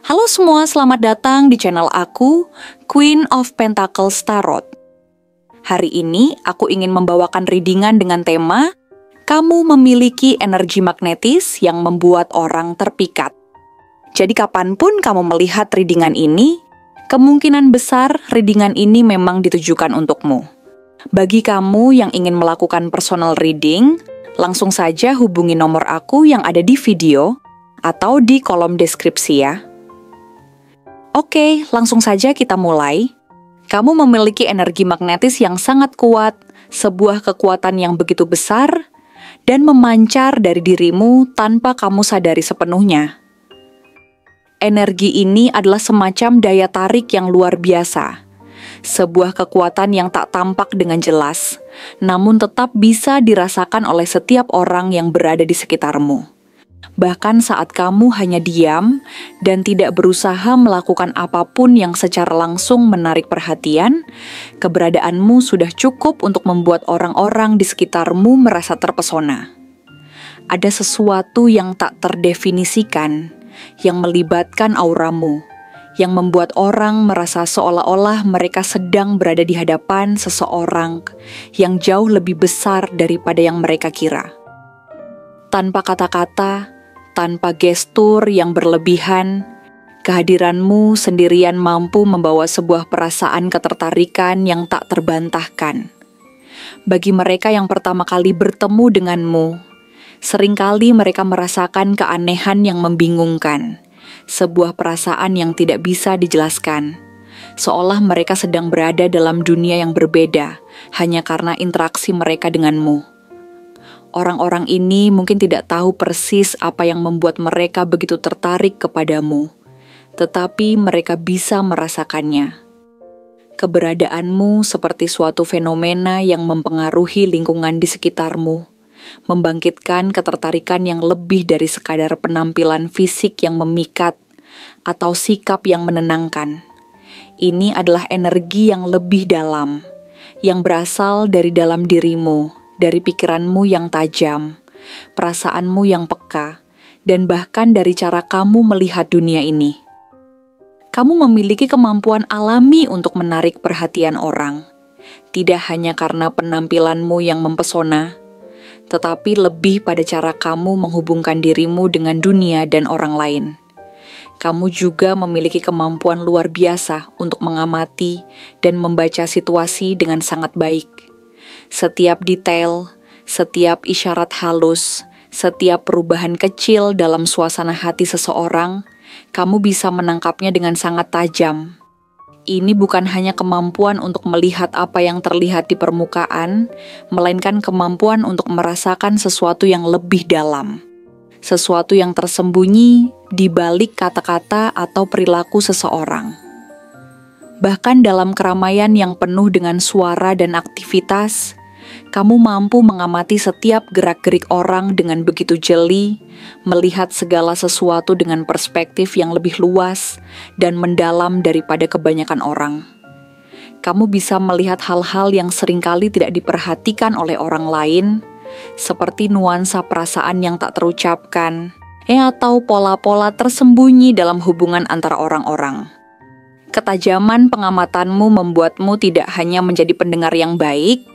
Halo semua, selamat datang di channel aku, Queen of Pentacles Tarot. Hari ini aku ingin membawakan readingan dengan tema kamu memiliki energi magnetis yang membuat orang terpikat. Jadi kapanpun kamu melihat readingan ini, kemungkinan besar readingan ini memang ditujukan untukmu. Bagi kamu yang ingin melakukan personal reading, langsung saja hubungi nomor aku yang ada di video atau di kolom deskripsi ya. Oke, langsung saja kita mulai. Kamu memiliki energi magnetis yang sangat kuat, sebuah kekuatan yang begitu besar, dan memancar dari dirimu tanpa kamu sadari sepenuhnya. Energi ini adalah semacam daya tarik yang luar biasa. Sebuah kekuatan yang tak tampak dengan jelas, namun tetap bisa dirasakan oleh setiap orang yang berada di sekitarmu. Bahkan saat kamu hanya diam dan tidak berusaha melakukan apapun yang secara langsung menarik perhatian, keberadaanmu sudah cukup untuk membuat orang-orang di sekitarmu merasa terpesona. Ada sesuatu yang tak terdefinisikan, yang melibatkan auramu, yang membuat orang merasa seolah-olah mereka sedang berada di hadapan seseorang yang jauh lebih besar daripada yang mereka kira. Tanpa kata-kata, tanpa gestur yang berlebihan, kehadiranmu sendirian mampu membawa sebuah perasaan ketertarikan yang tak terbantahkan. Bagi mereka yang pertama kali bertemu denganmu, seringkali mereka merasakan keanehan yang membingungkan, sebuah perasaan yang tidak bisa dijelaskan, seolah mereka sedang berada dalam dunia yang berbeda hanya karena interaksi mereka denganmu. Orang-orang ini mungkin tidak tahu persis apa yang membuat mereka begitu tertarik kepadamu, tetapi mereka bisa merasakannya. Keberadaanmu seperti suatu fenomena yang mempengaruhi lingkungan di sekitarmu, membangkitkan ketertarikan yang lebih dari sekadar penampilan fisik yang memikat atau sikap yang menenangkan. Ini adalah energi yang lebih dalam, yang berasal dari dalam dirimu, dari pikiranmu yang tajam, perasaanmu yang peka, dan bahkan dari cara kamu melihat dunia ini. Kamu memiliki kemampuan alami untuk menarik perhatian orang, tidak hanya karena penampilanmu yang mempesona, tetapi lebih pada cara kamu menghubungkan dirimu dengan dunia dan orang lain. Kamu juga memiliki kemampuan luar biasa untuk mengamati dan membaca situasi dengan sangat baik. Setiap detail, setiap isyarat halus, setiap perubahan kecil dalam suasana hati seseorang, kamu bisa menangkapnya dengan sangat tajam. Ini bukan hanya kemampuan untuk melihat apa yang terlihat di permukaan, melainkan kemampuan untuk merasakan sesuatu yang lebih dalam. Sesuatu yang tersembunyi di balik kata-kata atau perilaku seseorang. Bahkan dalam keramaian yang penuh dengan suara dan aktivitas, kamu mampu mengamati setiap gerak-gerik orang dengan begitu jeli, melihat segala sesuatu dengan perspektif yang lebih luas dan mendalam daripada kebanyakan orang. Kamu bisa melihat hal-hal yang seringkali tidak diperhatikan oleh orang lain, seperti nuansa perasaan yang tak terucapkan, atau pola-pola tersembunyi dalam hubungan antara orang-orang. Ketajaman pengamatanmu membuatmu tidak hanya menjadi pendengar yang baik,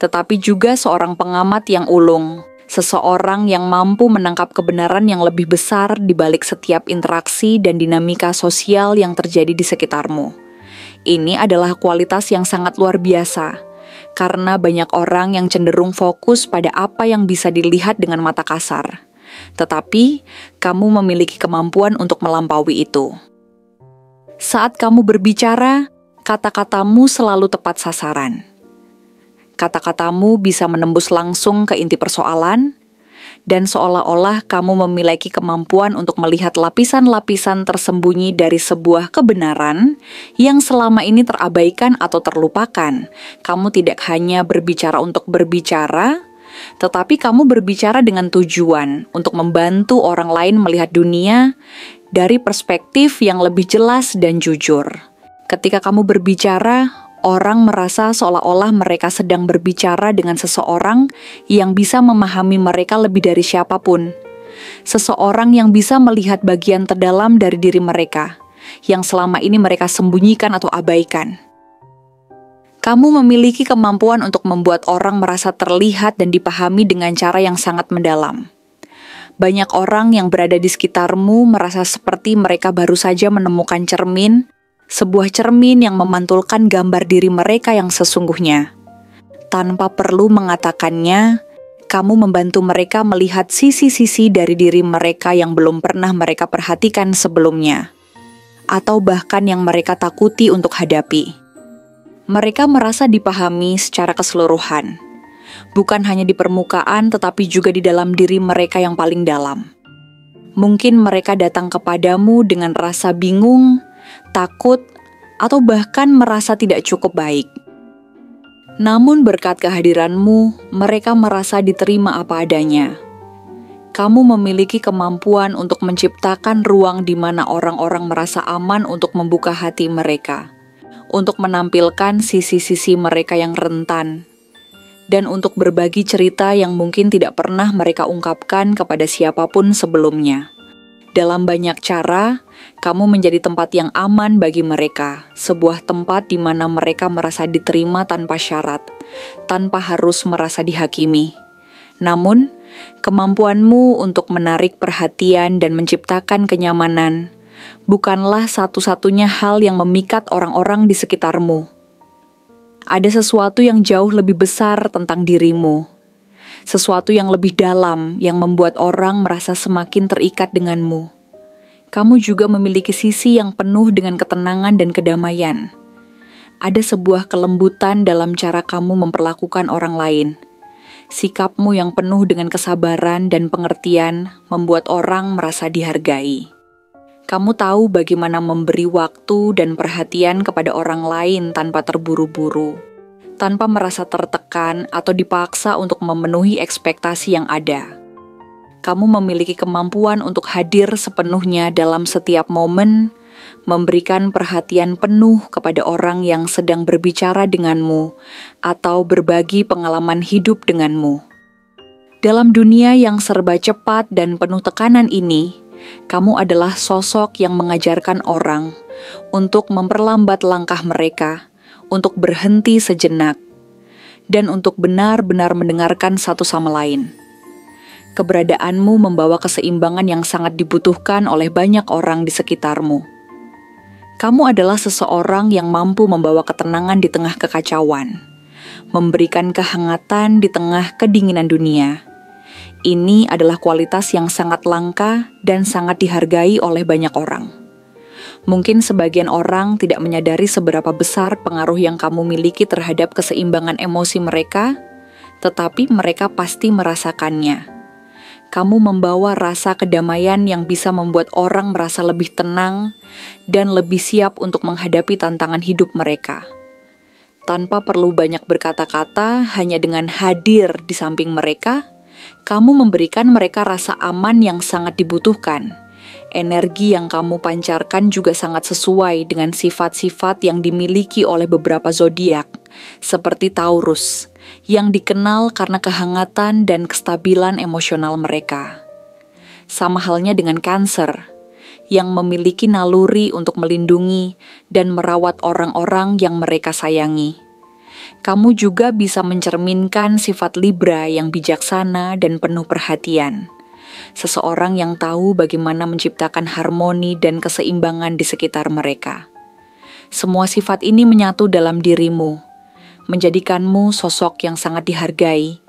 tetapi juga seorang pengamat yang ulung, seseorang yang mampu menangkap kebenaran yang lebih besar di balik setiap interaksi dan dinamika sosial yang terjadi di sekitarmu. Ini adalah kualitas yang sangat luar biasa, karena banyak orang yang cenderung fokus pada apa yang bisa dilihat dengan mata kasar. Tetapi, kamu memiliki kemampuan untuk melampaui itu. Saat kamu berbicara, kata-katamu selalu tepat sasaran. Kata-katamu bisa menembus langsung ke inti persoalan, dan seolah-olah kamu memiliki kemampuan untuk melihat lapisan-lapisan tersembunyi dari sebuah kebenaran yang selama ini terabaikan atau terlupakan. Kamu tidak hanya berbicara untuk berbicara, tetapi kamu berbicara dengan tujuan untuk membantu orang lain melihat dunia dari perspektif yang lebih jelas dan jujur. Ketika kamu berbicara, orang merasa seolah-olah mereka sedang berbicara dengan seseorang yang bisa memahami mereka lebih dari siapapun. Seseorang yang bisa melihat bagian terdalam dari diri mereka, yang selama ini mereka sembunyikan atau abaikan. Kamu memiliki kemampuan untuk membuat orang merasa terlihat dan dipahami dengan cara yang sangat mendalam. Banyak orang yang berada di sekitarmu merasa seperti mereka baru saja menemukan cermin, sebuah cermin yang memantulkan gambar diri mereka yang sesungguhnya. Tanpa perlu mengatakannya, kamu membantu mereka melihat sisi-sisi dari diri mereka yang belum pernah mereka perhatikan sebelumnya, atau bahkan yang mereka takuti untuk hadapi. Mereka merasa dipahami secara keseluruhan, bukan hanya di permukaan tetapi juga di dalam diri mereka yang paling dalam. Mungkin mereka datang kepadamu dengan rasa bingung, takut, atau bahkan merasa tidak cukup baik. Namun berkat kehadiranmu, mereka merasa diterima apa adanya. Kamu memiliki kemampuan untuk menciptakan ruang di mana orang-orang merasa aman untuk membuka hati mereka, untuk menampilkan sisi-sisi mereka yang rentan, dan untuk berbagi cerita yang mungkin tidak pernah mereka ungkapkan kepada siapapun sebelumnya. Dalam banyak cara, kamu menjadi tempat yang aman bagi mereka, sebuah tempat di mana mereka merasa diterima tanpa syarat, tanpa harus merasa dihakimi. Namun, kemampuanmu untuk menarik perhatian dan menciptakan kenyamanan bukanlah satu-satunya hal yang memikat orang-orang di sekitarmu. Ada sesuatu yang jauh lebih besar tentang dirimu, sesuatu yang lebih dalam yang membuat orang merasa semakin terikat denganmu. Kamu juga memiliki sisi yang penuh dengan ketenangan dan kedamaian. Ada sebuah kelembutan dalam cara kamu memperlakukan orang lain. Sikapmu yang penuh dengan kesabaran dan pengertian membuat orang merasa dihargai. Kamu tahu bagaimana memberi waktu dan perhatian kepada orang lain tanpa terburu-buru, tanpa merasa tertekan atau dipaksa untuk memenuhi ekspektasi yang ada. Kamu memiliki kemampuan untuk hadir sepenuhnya dalam setiap momen, memberikan perhatian penuh kepada orang yang sedang berbicara denganmu atau berbagi pengalaman hidup denganmu. Dalam dunia yang serba cepat dan penuh tekanan ini, kamu adalah sosok yang mengajarkan orang untuk memperlambat langkah mereka, untuk berhenti sejenak, dan untuk benar-benar mendengarkan satu sama lain. Keberadaanmu membawa keseimbangan yang sangat dibutuhkan oleh banyak orang di sekitarmu. Kamu adalah seseorang yang mampu membawa ketenangan di tengah kekacauan, memberikan kehangatan di tengah kedinginan dunia. Ini adalah kualitas yang sangat langka dan sangat dihargai oleh banyak orang. Mungkin sebagian orang tidak menyadari seberapa besar pengaruh yang kamu miliki terhadap keseimbangan emosi mereka, tetapi mereka pasti merasakannya. Kamu membawa rasa kedamaian yang bisa membuat orang merasa lebih tenang dan lebih siap untuk menghadapi tantangan hidup mereka. Tanpa perlu banyak berkata-kata, hanya dengan hadir di samping mereka, kamu memberikan mereka rasa aman yang sangat dibutuhkan. Energi yang kamu pancarkan juga sangat sesuai dengan sifat-sifat yang dimiliki oleh beberapa zodiak, seperti Taurus, yang dikenal karena kehangatan dan kestabilan emosional mereka. Sama halnya dengan Cancer, yang memiliki naluri untuk melindungi dan merawat orang-orang yang mereka sayangi. Kamu juga bisa mencerminkan sifat Libra yang bijaksana dan penuh perhatian. Seseorang yang tahu bagaimana menciptakan harmoni dan keseimbangan di sekitar mereka. Semua sifat ini menyatu dalam dirimu, menjadikanmu sosok yang sangat dihargai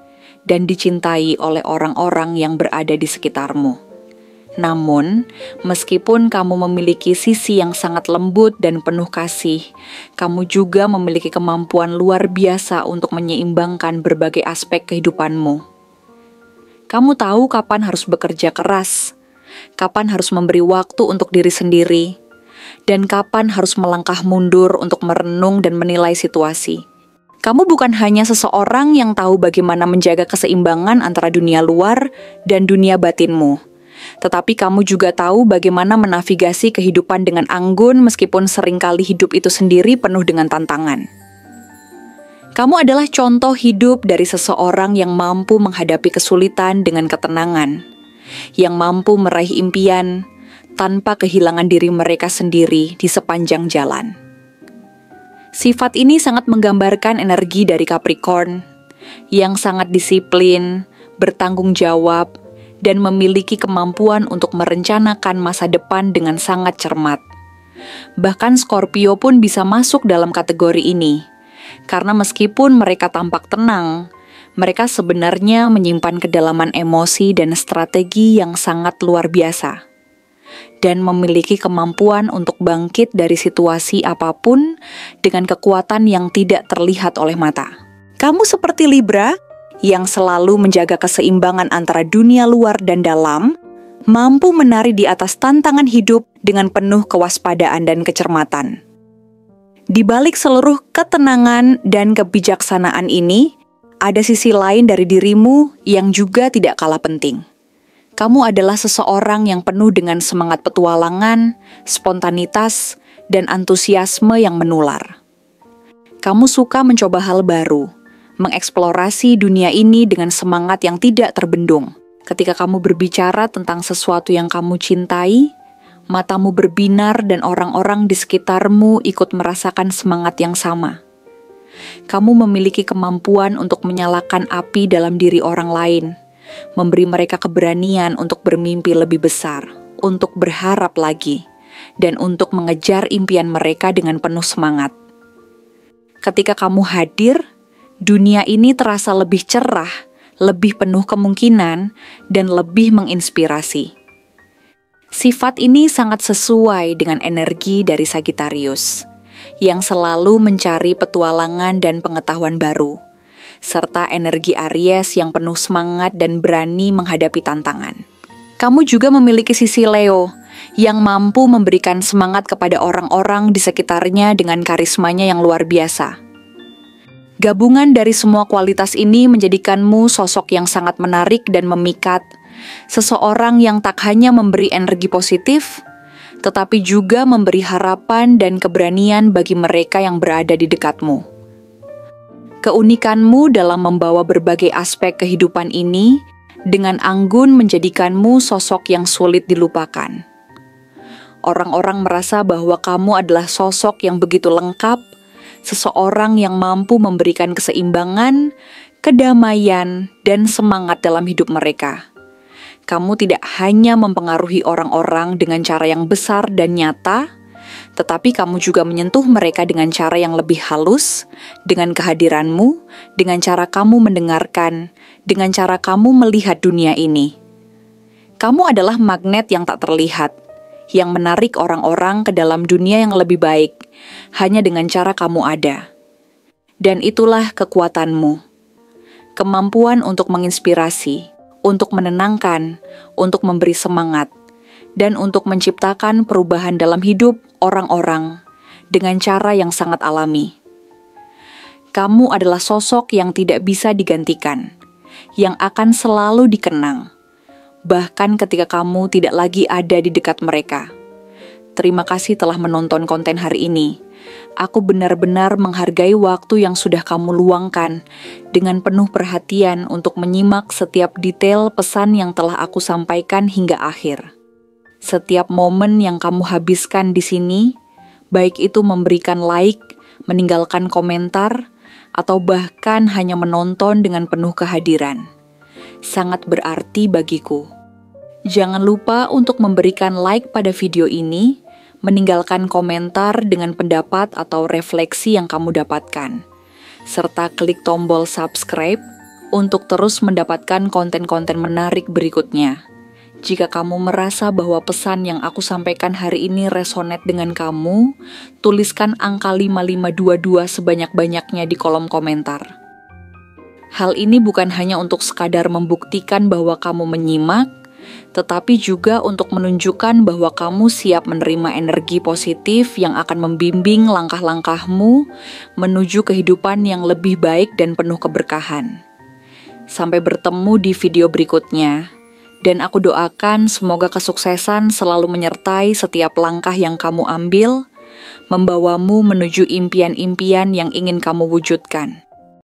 dan dicintai oleh orang-orang yang berada di sekitarmu. Namun, meskipun kamu memiliki sisi yang sangat lembut dan penuh kasih, kamu juga memiliki kemampuan luar biasa untuk menyeimbangkan berbagai aspek kehidupanmu. Kamu tahu kapan harus bekerja keras, kapan harus memberi waktu untuk diri sendiri, dan kapan harus melangkah mundur untuk merenung dan menilai situasi. Kamu bukan hanya seseorang yang tahu bagaimana menjaga keseimbangan antara dunia luar dan dunia batinmu, tetapi kamu juga tahu bagaimana menavigasi kehidupan dengan anggun meskipun seringkali hidup itu sendiri penuh dengan tantangan. Kamu adalah contoh hidup dari seseorang yang mampu menghadapi kesulitan dengan ketenangan, yang mampu meraih impian tanpa kehilangan diri mereka sendiri di sepanjang jalan. Sifat ini sangat menggambarkan energi dari Capricorn yang sangat disiplin, bertanggung jawab, dan memiliki kemampuan untuk merencanakan masa depan dengan sangat cermat. Bahkan Scorpio pun bisa masuk dalam kategori ini, karena meskipun mereka tampak tenang, mereka sebenarnya menyimpan kedalaman emosi dan strategi yang sangat luar biasa, dan memiliki kemampuan untuk bangkit dari situasi apapun dengan kekuatan yang tidak terlihat oleh mata. Kamu seperti Libra, yang selalu menjaga keseimbangan antara dunia luar dan dalam, mampu menari di atas tantangan hidup dengan penuh kewaspadaan dan kecermatan. Di balik seluruh ketenangan dan kebijaksanaan ini, ada sisi lain dari dirimu yang juga tidak kalah penting. Kamu adalah seseorang yang penuh dengan semangat petualangan, spontanitas, dan antusiasme yang menular. Kamu suka mencoba hal baru, mengeksplorasi dunia ini dengan semangat yang tidak terbendung. Ketika kamu berbicara tentang sesuatu yang kamu cintai, matamu berbinar dan orang-orang di sekitarmu ikut merasakan semangat yang sama. Kamu memiliki kemampuan untuk menyalakan api dalam diri orang lain, memberi mereka keberanian untuk bermimpi lebih besar, untuk berharap lagi, dan untuk mengejar impian mereka dengan penuh semangat. Ketika kamu hadir, dunia ini terasa lebih cerah, lebih penuh kemungkinan, dan lebih menginspirasi. Sifat ini sangat sesuai dengan energi dari Sagittarius, yang selalu mencari petualangan dan pengetahuan baru, serta energi Aries yang penuh semangat dan berani menghadapi tantangan. Kamu juga memiliki sisi Leo, yang mampu memberikan semangat kepada orang-orang di sekitarnya dengan karismanya yang luar biasa. Gabungan dari semua kualitas ini menjadikanmu sosok yang sangat menarik dan memikat, seseorang yang tak hanya memberi energi positif, tetapi juga memberi harapan dan keberanian bagi mereka yang berada di dekatmu. Keunikanmu dalam membawa berbagai aspek kehidupan ini dengan anggun menjadikanmu sosok yang sulit dilupakan. Orang-orang merasa bahwa kamu adalah sosok yang begitu lengkap, seseorang yang mampu memberikan keseimbangan, kedamaian, dan semangat dalam hidup mereka. Kamu tidak hanya mempengaruhi orang-orang dengan cara yang besar dan nyata, tetapi kamu juga menyentuh mereka dengan cara yang lebih halus, dengan kehadiranmu, dengan cara kamu mendengarkan, dengan cara kamu melihat dunia ini. Kamu adalah magnet yang tak terlihat, yang menarik orang-orang ke dalam dunia yang lebih baik, hanya dengan cara kamu ada. Dan itulah kekuatanmu. Kemampuan untuk menginspirasi, untuk menenangkan, untuk memberi semangat, dan untuk menciptakan perubahan dalam hidup orang-orang dengan cara yang sangat alami. Kamu adalah sosok yang tidak bisa digantikan, yang akan selalu dikenang, bahkan ketika kamu tidak lagi ada di dekat mereka. Terima kasih telah menonton konten hari ini. Aku benar-benar menghargai waktu yang sudah kamu luangkan dengan penuh perhatian untuk menyimak setiap detail pesan yang telah aku sampaikan hingga akhir. Setiap momen yang kamu habiskan di sini, baik itu memberikan like, meninggalkan komentar, atau bahkan hanya menonton dengan penuh kehadiran, sangat berarti bagiku. Jangan lupa untuk memberikan like pada video ini, meninggalkan komentar dengan pendapat atau refleksi yang kamu dapatkan, serta klik tombol subscribe untuk terus mendapatkan konten-konten menarik berikutnya. Jika kamu merasa bahwa pesan yang aku sampaikan hari ini resonate dengan kamu, tuliskan angka 5522 sebanyak-banyaknya di kolom komentar. Hal ini bukan hanya untuk sekadar membuktikan bahwa kamu menyimak, tetapi juga untuk menunjukkan bahwa kamu siap menerima energi positif yang akan membimbing langkah-langkahmu menuju kehidupan yang lebih baik dan penuh keberkahan. Sampai bertemu di video berikutnya, dan aku doakan semoga kesuksesan selalu menyertai setiap langkah yang kamu ambil, membawamu menuju impian-impian yang ingin kamu wujudkan.